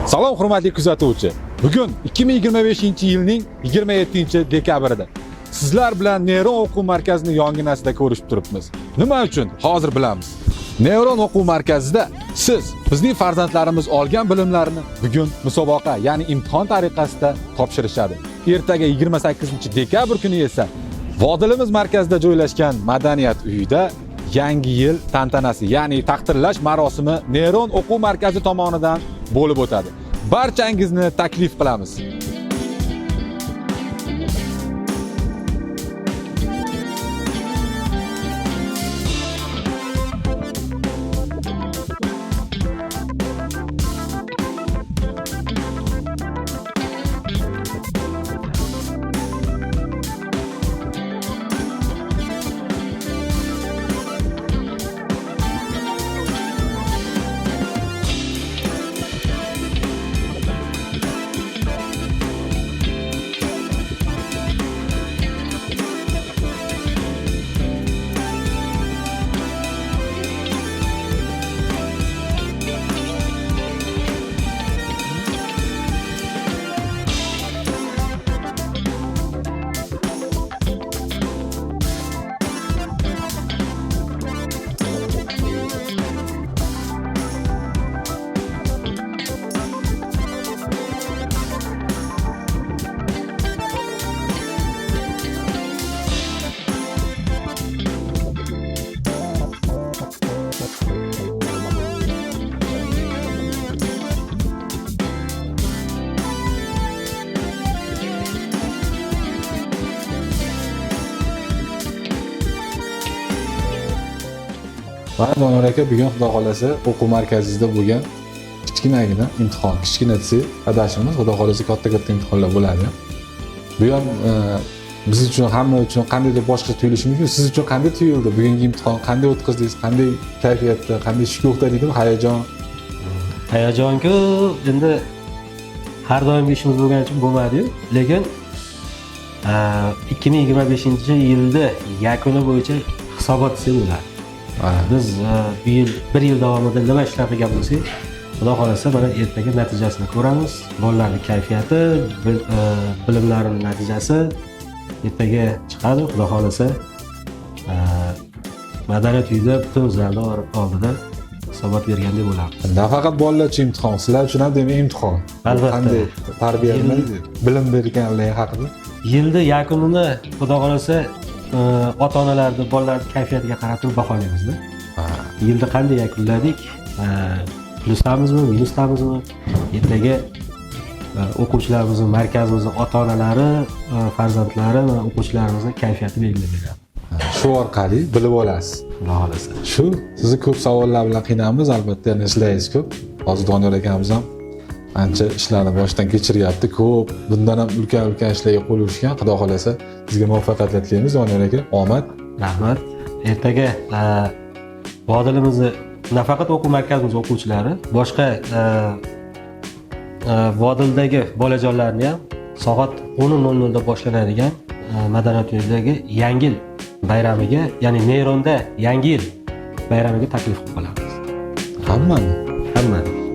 Salom hurmatli kuzatuvchi. Bugun 2025-yilning 27-dekabrida sizlar bilan Neyron o'quv markazini yonginasida ko'rishib turibmiz. Nima uchun? Hozir bilamiz. Neyron o'quv markazida siz bizning farzandlarimiz olgan bilimlarini bugun musobaqa, ya'ni imtihon tariqasida topshirishadi. Ertaga 28-dekabr kuni esa Vodilimiz markazida joylashgan Madaniyat uyida yangi yil tantanasi, ya'ni taqdirlash marosimi Neyron o'quv markazi tomonidan bo'lib o'tadi. Barchangizni taklif qilamiz. Mana Donor aka bugun xudo xolasa o'quv markazingizda bo'lgan kichkinagina imtihon, kichkina desa adashimiz, xudo xolasa katta imtihonlar bo'ladi. Bu ham biz uchun, hamma uchun qandaydir boshqa tuyulishi mumkin. Siz uchun qanday tuyuldi? Bugungi imtihon qanday o'tkazdingiz? Qanday kayfiyatda, qanday shukuhda deydimi, hayajon? Hayajon-ku, endi har doimgi ishimiz bo'lgani uchun bo'lmadi-yu, lekin 2025-yilda yakuni bo'yicha hisobot desa bo'ladi. Biz bir yil davomida nima ishlar qilgan bo'lsak, xudo xolasa mana ertaga natijasini ko'ramiz. Bolalarning kayfiyati, bilimlarining natijasi ertaga chiqadi. Xudo xolasa Madaniyat uyida butun zalda oldida hisobot bergandek bo'ladi. Nafaqat bolalar uchun imtihon, sizlar uchun ham demak imtihon. Albatta. Qanday tarbiyani, bilim berganligi haqida. Yilda yakunini xudo xolasa ota-onalarni bolalarning kayfiyatiga qarab turib baholaymizda. Yilda qanday yakunladik? Plusdamizmi, minusdamizmi? Ertaga o'quvchilarimizning, markazimizning ota-onalari, farzandlari va o'quvchilarimizning kayfiyati belgilab beradi. Shu orqali bilib olasiz. Xudo xolasa. Shu sizni ko'p savollar bilan qiynamiz, albatta yana ishlaysiz ko'p. Hozir Donor akamiz ham ancha ishlarni boshdan kechiryapti. Ko'p, bundan ham ulkan ishlarga qo'l urishgan. Xudo xolasa sizga muvaffaqiyatlar tilaymiz, Donor aka. Omad. Rahmat. Ertaga Vodilimizni nafaqat o'quv markazimiz o'quvchilari, boshqa Vodildagi bolajonlarni ham soat 10:00 da boshlanadigan Madaniyat uyidagi yangi yil bayramiga, ya'ni Neyronda yangi yil bayramiga taklif qilib qolamiz. Hammani. Hammani.